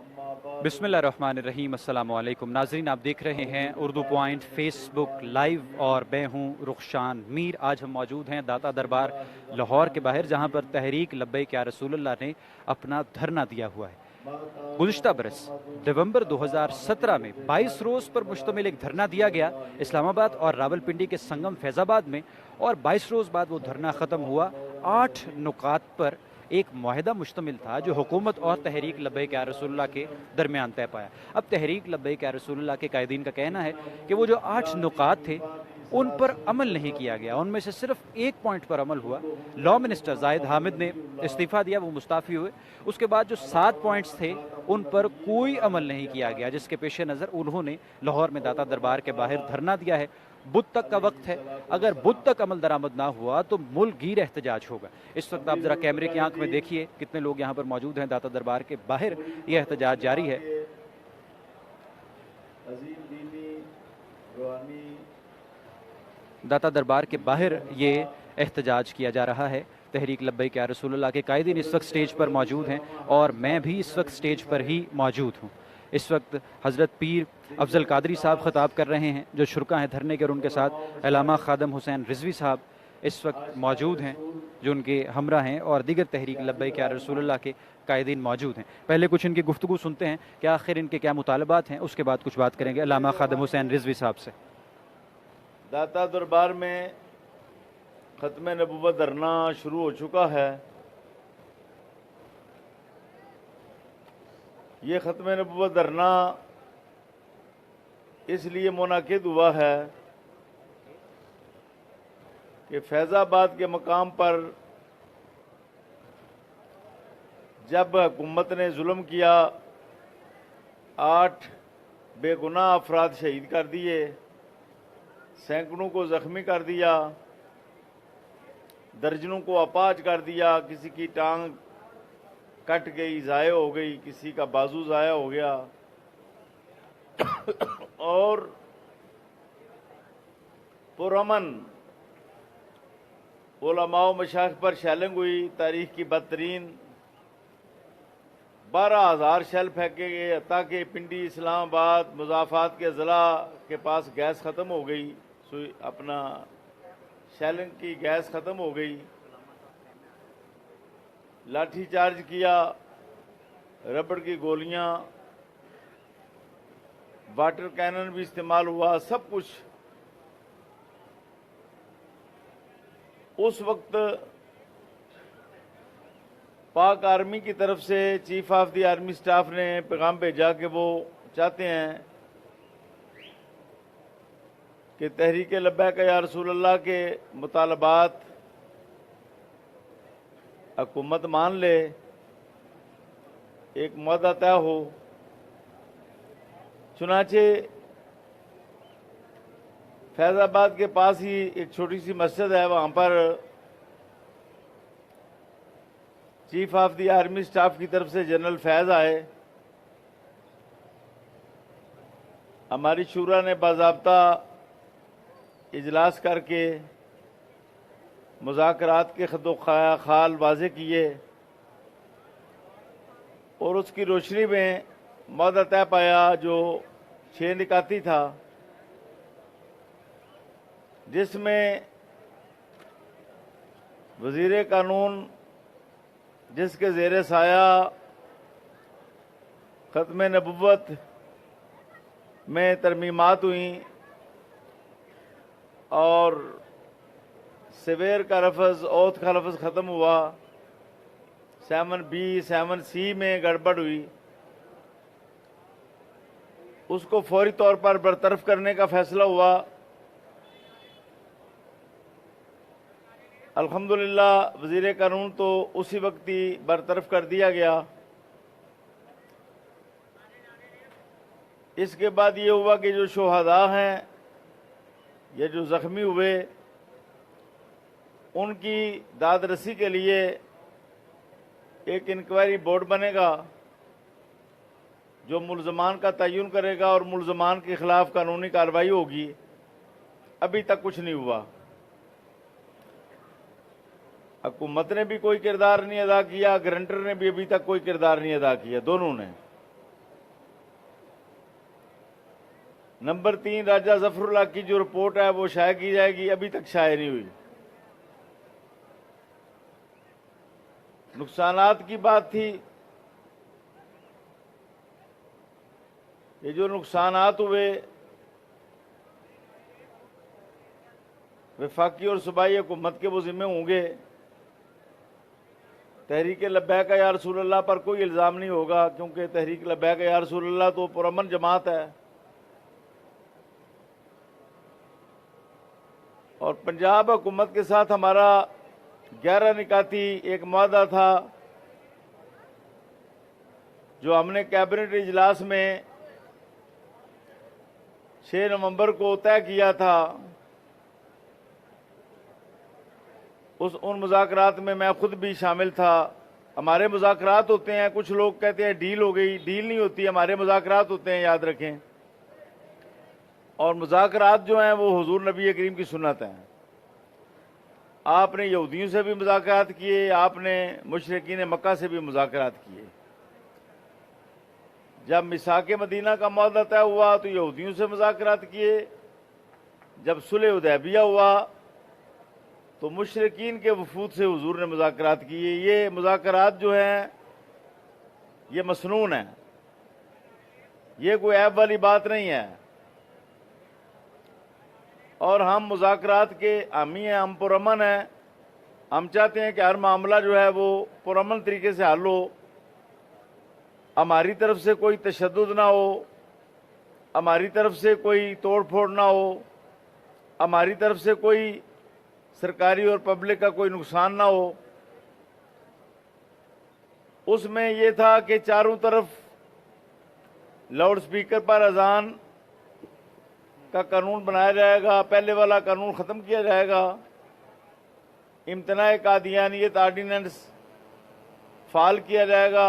बिस्मिल्लाहिर्रहमानिर्रहीम। अस्सलाम वालेकुम नाजरीन, आप देख रहे हैं उर्दू पॉइंट फेसबुक लाइव और मैं हूँ रुखशान मीर। आज हम मौजूद हैं दाता दरबार लाहौर के बाहर, जहाँ पर तहरीक लब्बैक या रसूलुल्लाह ने अपना धरना दिया हुआ है। गुज़िश्ता बरस नवंबर 2017 में 22 रोज़ पर मुश्तमिल एक धरना दिया गया इस्लामाबाद और रावलपिंडी के संगम फैज़ाबाद में, और 22 रोज़ बाद वो धरना ख़त्म हुआ। 8 नुकात पर एक मुआहिदा मुश्तमिल था जो हुकूमत और तहरीक लब्बैक या रसूलुल्लाह के दरमियान तय पाया। अब तहरीक लब्बैक या रसूलुल्लाह के कायदीन का कहना है कि वो जो 8 नुकात थे उन पर अमल नहीं किया गया, उनमें से सिर्फ एक पॉइंट पर अमल हुआ। लॉ मिनिस्टर जाहिद हामिद ने इस्तीफ़ा दिया, वो मुस्ताफ़ी हुए। उसके बाद जो 7 पॉइंट्स थे उन पर कोई अमल नहीं किया गया, जिसके पेश नज़र उन्होंने लाहौर में दाता दरबार के बाहर धरना दिया है। बुध तक का वक्त है, अगर बुध तक अमल दरामद ना हुआ तो मुल्क गिर एहतजाज होगा। इस वक्त आप ज़रा कैमरे की आंख में देखिए कितने लोग यहाँ पर मौजूद हैं। दाता दरबार के बाहर यह एहतजाज जारी है। दाता दरबार के बाहर ये एहतजाज किया जा रहा है। तहरीक लब्बैक या रसूलुल्लाह के कायदीन इस वक्त स्टेज पर मौजूद हैं और मैं भी इस वक्त स्टेज पर ही मौजूद हूँ। इस वक्त हज़रत पीर अफजल कादरी साहब ख़िताब कर रहे हैं जो शुरका हैं धरने के, और उनके साथ अल्लामा खादम हुसैन रिजवी साहब इस वक्त मौजूद हैं जो उनके हमरा हैं, और दीगर तहरीक लब्बैक या रसूलुल्लाह के कायदीन मौजूद हैं। पहले कुछ इनकी गुफ्तगू सुनते हैं कि आखिर इनके क्या मुतालबात हैं, उसके बाद कुछ बात करेंगे अल्लामा खादम हुसैन रिजवी साहब से। दाता दरबार में ख़त्म नबूवत धरना शुरू हो चुका है। ये ख़त्म नबूवत धरना इसलिए मुनाकिद हुआ है कि फैज़ाबाद के मकाम पर जब हुकूमत ने जुल्म किया, 8 बेगुनाह अफराद शहीद कर दिए, सैकड़ों को ज़ख्मी कर दिया, दर्जनों को अपाज कर दिया, किसी की टांग कट गई, ज़ाया हो गई, किसी का बाजू ज़ाया हो गया, और पुरअमन उलमा व मशाइख पर शेलिंग हुई। तारीख की बदतरीन 12,000 शेल फेंके गए, ताकि पिंडी इस्लामाबाद मुजाफात के ज़िला के पास गैस ख़त्म हो गई, अपना शेलिंग की गैस ख़त्म हो गई। लाठी चार्ज किया, रबड़ की गोलियां, वाटर कैनन भी इस्तेमाल हुआ, सब कुछ। उस वक्त पाक आर्मी की तरफ से chief of the army staff ने पैगाम भेजा कि वो चाहते हैं कि तहरीक लब्बैक या रसूलुल्लाह के मुतालबात हुकूमत मान ले, एक मुआहदा तय हो। चुनाचे फैज़ाबाद के पास ही एक छोटी सी मस्जिद है, वहाँ पर chief of the army staff की तरफ से जनरल फैज़ आए। हमारी शूरा ने बाज़ाब्ता इजलास करके मुज़ाकरात के ख़त खाल वाज़े किए, और उसकी रोशनी में मुआहदा तय पाया जो 6 निकाती था, जिसमें वज़ीर कानून जिसके ज़ेरे साया ख़त्म नबुव्वत में तरमीमात हुई और सवेर का लफ्ज़ औथ का लफ्ज़ ख़त्म हुआ, 7B 7C में गड़बड़ हुई, उसको फौरी तौर पर बरतरफ करने का फैसला हुआ। अल्हम्दुलिल्लाह वज़ीर कानून तो उसी वक्त ही बरतरफ कर दिया गया। इसके बाद ये हुआ कि जो शोहदा हैं या जो ज़ख्मी हुए, उनकी दाद रसी के लिए एक इंक्वायरी बोर्ड बनेगा जो मुल्ज़मान का तयन करेगा और मुल्ज़मान के खिलाफ कानूनी कार्रवाई होगी। अभी तक कुछ नहीं हुआ। हुकूमत ने भी कोई किरदार नहीं अदा किया, गारंटर ने भी अभी तक कोई किरदार नहीं अदा किया, दोनों ने। नंबर 3 राजा जफरुल्लाह की जो रिपोर्ट है वो शाये की जाएगी, अभी तक शाये नहीं हुई। नुकसानात की बात थी, ये जो नुकसानात हुए वफाकी और सूबाई हुकूमत के वो जिम्मे होंगे। तहरीक लब्बैक या रसूल अल्लाह पर कोई इल्ज़ाम नहीं होगा, क्योंकि तहरीक लब्बैक या रसूल अल्लाह तो पुरअमन जमात है। और पंजाब हुकूमत के साथ हमारा 11 निकाती एक मुआहदा था, जो हमने कैबिनेट इजलास में 6 नवंबर को तय किया था। उन मुज़ाकरात में मैं खुद भी शामिल था। हमारे मुज़ाकरात होते हैं, कुछ लोग कहते हैं डील हो गई, डील नहीं होती, हमारे मुज़ाकरात होते हैं, याद रखें। और मुज़ाकरात जो हैं वो हुजूर नबी करीम की सुन्नत हैं। आपने यहूदियों से भी मुज़ाकरात किए, आपने मुशरिकीन मक्का से भी मुज़ाकरात किए। जब मिसाक मदीना का मुआहदा तय हुआ तो यहूदियों से मुज़ाकरात किए। जब सुलह हुदैबिया हुआ तो मुशरिकीन के वफूद से हुजूर ने मुज़ाकरात किए। ये मुज़ाकरात जो हैं ये मसनून है, ये कोई ऐब वाली बात नहीं है। और हम मुज़ाकरात के हामी हैं, हम पुरअमन हैं। हम चाहते हैं कि हर मामला जो है वो पुरअमन तरीके से हल हो, हमारी तरफ से कोई तशद्दुद ना हो, हमारी तरफ से कोई तोड़ फोड़ ना हो, हमारी तरफ से कोई सरकारी और पब्लिक का कोई नुकसान ना हो। उसमें यह था कि चारों तरफ लाउड स्पीकर पर अजान का कानून बनाया जाएगा, पहले वाला कानून ख़त्म किया जाएगा, इम्तनाए कादियानियत आर्डिनेंस फाल किया जाएगा,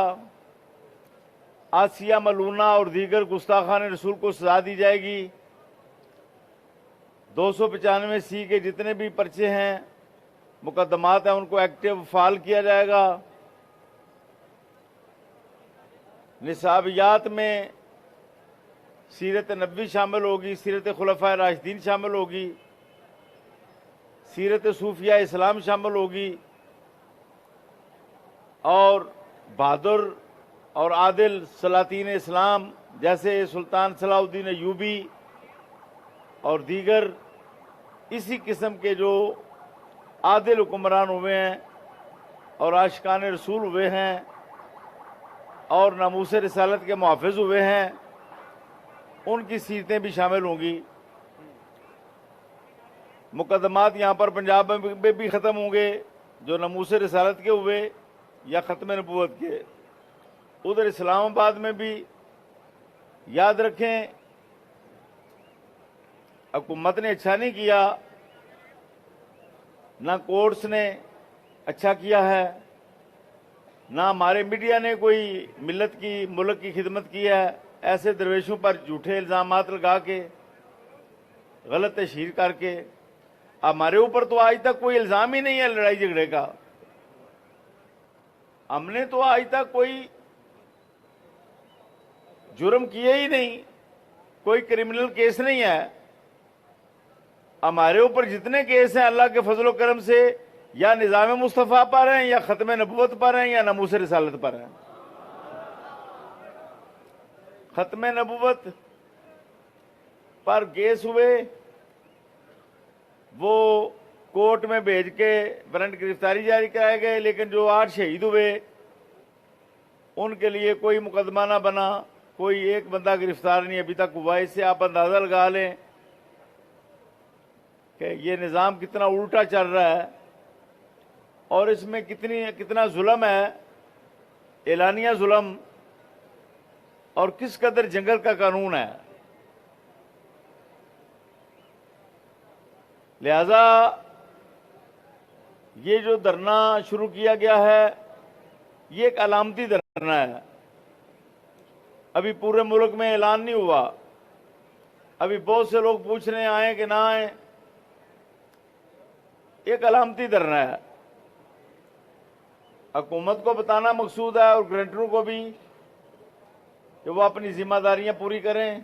आसिया मलूना और दीगर गुस्ताखान रसूल को सजा दी जाएगी। 295C के जितने भी पर्चे हैं, मुकदमात हैं, उनको एक्टिव फाल किया जाएगा। निसाबियात में सीरत नबी शामिल होगी, सीरत खुलफाए राशिदीन शामिल होगी, सीरत सूफिया इस्लाम शामिल होगी, और बहादुर और आदिल सलातीन इस्लाम जैसे सुल्तान सलाउद्दीन अय्यूबी और दीगर इसी किस्म के जो आदिल हुक्मरान हुए हैं और आशिकान रसूल हुए हैं और नामूस रिसालत के मुहाफ़िज़ हुए हैं, उनकी सीरतें भी शामिल होंगी। मुकदमात यहाँ पर पंजाब में भी ख़त्म होंगे, जो नामूस रिसालत के हुए या ख़त्म नबूवत के। उधर इस्लामाबाद में भी याद रखें, हुकूमत ने अच्छा नहीं किया, ना कोर्ट्स ने अच्छा किया है, ना हमारे मीडिया ने कोई मिल्लत की मुल्क की खिदमत की है। ऐसे दरवेशों पर झूठे इल्ज़ामात लगा के, गलत तशहीर करके, हमारे ऊपर तो आज तक कोई इल्ज़ाम ही नहीं है लड़ाई झगड़े का। हमने तो आज तक कोई जुर्म किए ही नहीं, कोई क्रिमिनल केस नहीं है। हमारे ऊपर जितने केस हैं अल्लाह के फजल करम से या निज़ाम मुस्तफ़ा पर हैं, या ख़त्म नबूवत पर हैं, या नमूस रिसालत पर हैं। ख़त्म नबूवत पर केस हुए, वो कोर्ट में भेज के वारंट गिरफ्तारी जारी कराए गए, लेकिन जो 8 शहीद हुए उनके लिए कोई मुकदमा ना बना, कोई एक बंदा गिरफ्तार नहीं अभी तक हुआ। इससे आप अंदाज़ा लगा लें कि ये निज़ाम कितना उल्टा चल रहा है और इसमें कितना जुल्म है, एलानिया जुल्म, और किस कदर जंगल का कानून है। लिहाजा ये जो धरना शुरू किया गया है, ये एक अलामती धरना है। अभी पूरे मुल्क में ऐलान नहीं हुआ। अभी बहुत से लोग पूछ रहे हैं आए कि ना आए। एक अलामती धरना है। हुकूमत को बताना मकसूद है और ग्रंटरों को भी कि वो अपनी जिम्मेदारियां पूरी करें।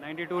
92